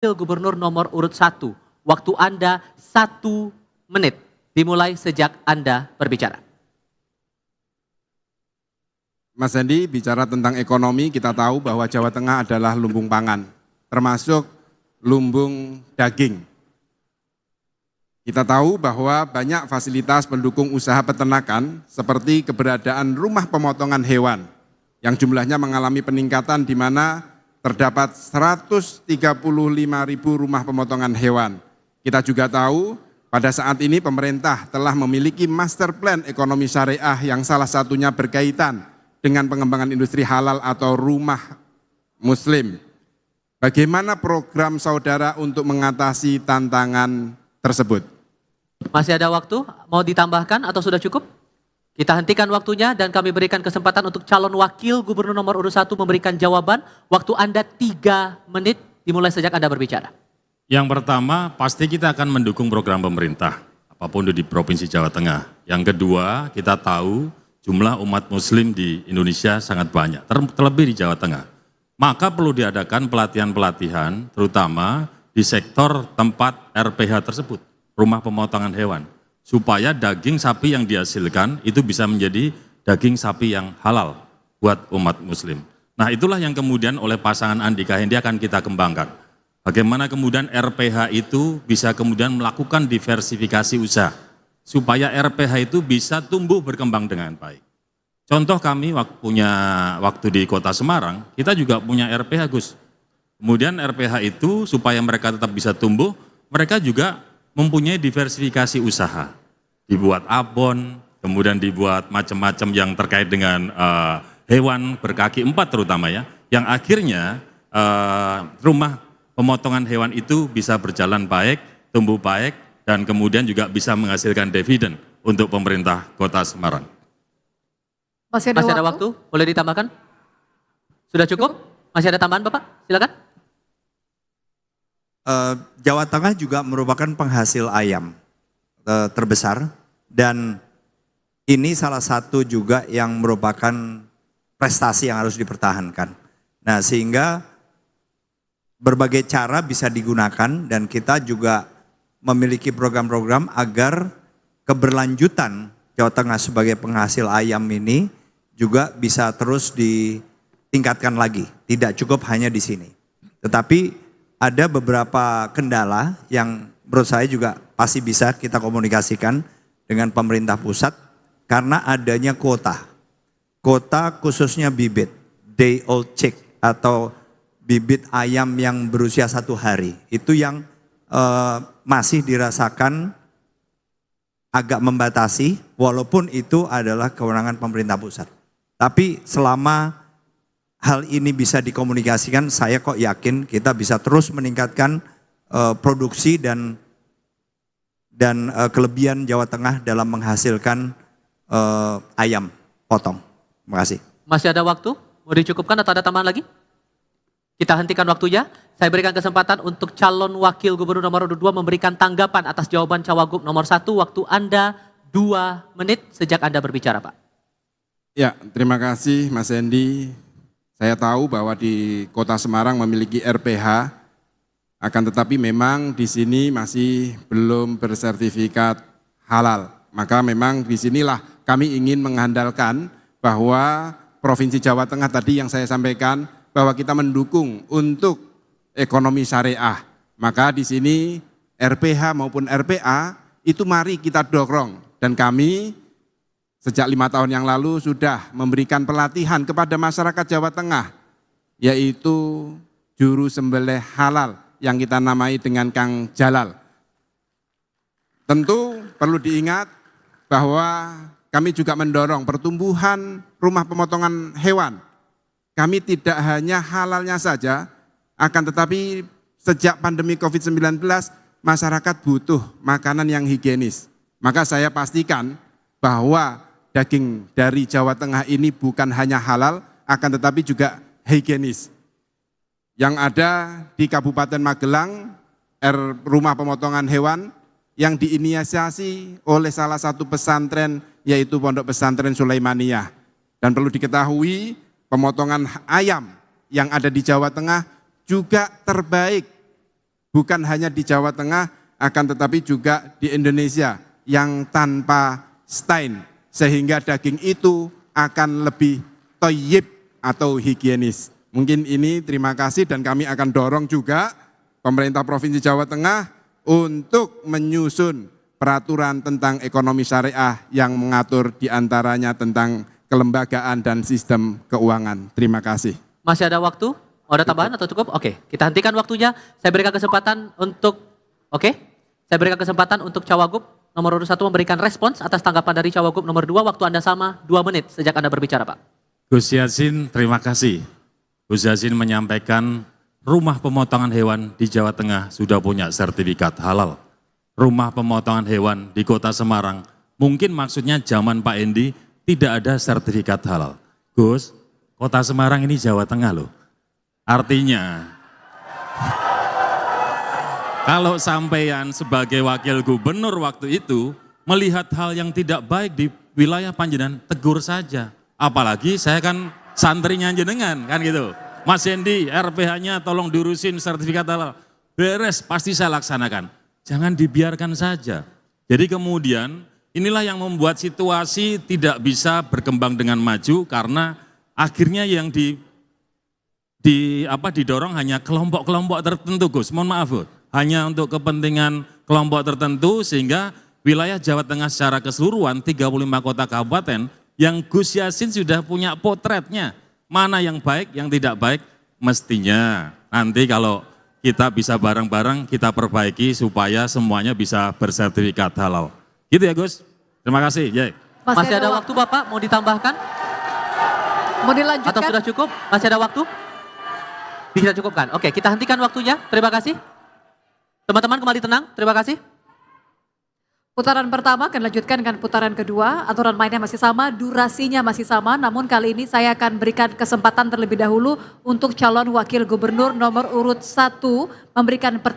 Gubernur nomor urut 1. Waktu Anda 1 menit. Dimulai sejak Anda berbicara. Mas Hendy, bicara tentang ekonomi, kita tahu bahwa Jawa Tengah adalah lumbung pangan, termasuk lumbung daging. Kita tahu bahwa banyak fasilitas pendukung usaha peternakan seperti keberadaan rumah pemotongan hewan yang jumlahnya mengalami peningkatan di mana terdapat 135.000 rumah pemotongan hewan. Kita juga tahu pada saat ini pemerintah telah memiliki master plan ekonomi syariah yang salah satunya berkaitan dengan pengembangan industri halal atau rumah muslim. Bagaimana program saudara untuk mengatasi tantangan tersebut? Masih ada waktu? Mau ditambahkan atau sudah cukup? Kita hentikan waktunya dan kami berikan kesempatan untuk calon wakil gubernur nomor urut 1 memberikan jawaban. Waktu Anda 3 menit dimulai sejak Anda berbicara. Yang pertama, pasti kita akan mendukung program pemerintah, apapun di Provinsi Jawa Tengah. Yang kedua, kita tahu jumlah umat muslim di Indonesia sangat banyak, terlebih di Jawa Tengah. Maka perlu diadakan pelatihan-pelatihan, terutama di sektor tempat RPH tersebut, rumah pemotongan hewan. Supaya daging sapi yang dihasilkan itu bisa menjadi daging sapi yang halal buat umat muslim. Nah itulah yang kemudian oleh pasangan Andika Hendy akan kita kembangkan. Bagaimana kemudian RPH itu bisa kemudian melakukan diversifikasi usaha. Supaya RPH itu bisa tumbuh berkembang dengan baik. Contoh kami punya waktu di kota Semarang, kita juga punya RPH Gus. Kemudian RPH itu supaya mereka tetap bisa tumbuh, mereka juga mempunyai diversifikasi usaha. Dibuat abon, kemudian dibuat macam-macam yang terkait dengan hewan berkaki 4 terutama ya, yang akhirnya rumah pemotongan hewan itu bisa berjalan baik, tumbuh baik, dan kemudian juga bisa menghasilkan dividen untuk pemerintah Kota Semarang. Masih ada waktu? Boleh ditambahkan? Sudah cukup? Masih ada tambahan Bapak? Silakan. Jawa Tengah juga merupakan penghasil ayam terbesar dan ini salah satu juga yang merupakan prestasi yang harus dipertahankan. Nah sehingga berbagai cara bisa digunakan dan kita juga memiliki program-program agar keberlanjutan Jawa Tengah sebagai penghasil ayam ini juga bisa terus ditingkatkan lagi. Tidak cukup hanya di sini. Tetapi ada beberapa kendala yang menurut saya juga pasti bisa kita komunikasikan dengan pemerintah pusat karena adanya kuota. Kuota khususnya bibit, day old chick atau bibit ayam yang berusia 1 hari. Itu yang masih dirasakan agak membatasi walaupun itu adalah kewenangan pemerintah pusat. Tapi selama hal ini bisa dikomunikasikan, saya kok yakin kita bisa terus meningkatkan produksi dan kelebihan Jawa Tengah dalam menghasilkan ayam potong. Terima kasih. Masih ada waktu? Mau dicukupkan atau ada tambahan lagi? Kita hentikan waktunya. Saya berikan kesempatan untuk calon wakil gubernur nomor 2 memberikan tanggapan atas jawaban Cawagup nomor 1. Waktu Anda 2 menit sejak Anda berbicara, Pak. Ya, terima kasih Mas Hendy. Saya tahu bahwa di Kota Semarang memiliki RPH, akan tetapi memang di sini masih belum bersertifikat halal. Maka memang di sinilah kami ingin mengandalkan bahwa Provinsi Jawa Tengah tadi yang saya sampaikan bahwa kita mendukung untuk ekonomi syariah. Maka di sini RPH maupun RPA itu mari kita dorong dan kami sejak 5 tahun yang lalu sudah memberikan pelatihan kepada masyarakat Jawa Tengah, yaitu juru sembelih halal yang kita namai dengan Kang Jalal. Tentu perlu diingat bahwa kami juga mendorong pertumbuhan rumah pemotongan hewan. Kami tidak hanya halalnya saja, akan tetapi sejak pandemi COVID-19 masyarakat butuh makanan yang higienis. Maka saya pastikan bahwa daging dari Jawa Tengah ini bukan hanya halal, akan tetapi juga higienis. Yang ada di Kabupaten Magelang, rumah pemotongan hewan yang diinisiasi oleh salah satu pesantren, yaitu Pondok Pesantren Sulaimaniyah. Dan perlu diketahui, pemotongan ayam yang ada di Jawa Tengah juga terbaik bukan hanya di Jawa Tengah, akan tetapi juga di Indonesia yang tanpa stain, sehingga daging itu akan lebih toyib atau higienis. Mungkin ini terima kasih, dan kami akan dorong juga pemerintah Provinsi Jawa Tengah untuk menyusun peraturan tentang ekonomi syariah yang mengatur diantaranya tentang kelembagaan dan sistem keuangan. Terima kasih. Masih ada waktu? Oh, ada tambahan atau cukup? Oke, kita hentikan waktunya. Saya berikan kesempatan untuk, saya berikan kesempatan untuk Cawagup nomor urut 1 memberikan respons atas tanggapan dari Cawagup nomor 2. Waktu Anda sama 2 menit sejak Anda berbicara, Pak. Gus Yassin, terima kasih. Gus Yassin menyampaikan rumah pemotongan hewan di Jawa Tengah sudah punya sertifikat halal. Rumah pemotongan hewan di Kota Semarang, mungkin maksudnya zaman Pak Endi tidak ada sertifikat halal. Gus, Kota Semarang ini Jawa Tengah loh. Artinya, kalau sampean sebagai wakil gubernur waktu itu melihat hal yang tidak baik di wilayah Panjenengan, tegur saja. Apalagi saya kan santrinya jenengan, kan gitu. Mas Hendi, RPH-nya tolong diurusin sertifikat halal. Beres, pasti saya laksanakan. Jangan dibiarkan saja. Jadi kemudian inilah yang membuat situasi tidak bisa berkembang dengan maju, karena akhirnya yang didorong hanya kelompok-kelompok tertentu, Gus. Mohon maaf, Gus. Hanya untuk kepentingan kelompok tertentu, sehingga wilayah Jawa Tengah secara keseluruhan 35 kota kabupaten yang Gus Yassin sudah punya potretnya. Mana yang baik, yang tidak baik, mestinya nanti kalau kita bisa bareng-bareng kita perbaiki supaya semuanya bisa bersertifikat halal. Gitu ya, Gus. Terima kasih. Masih ada waktu, Bapak, mau ditambahkan? Mau dilanjutkan? Atau sudah cukup? Masih ada waktu? Bisa cukupkan. Oke, kita hentikan waktunya. Terima kasih. Teman-teman kembali tenang. Terima kasih. Putaran pertama akan dilanjutkan dengan putaran kedua. Aturan mainnya masih sama, durasinya masih sama. Namun kali ini saya akan berikan kesempatan terlebih dahulu untuk calon wakil gubernur nomor urut 1 memberikan pertanyaan.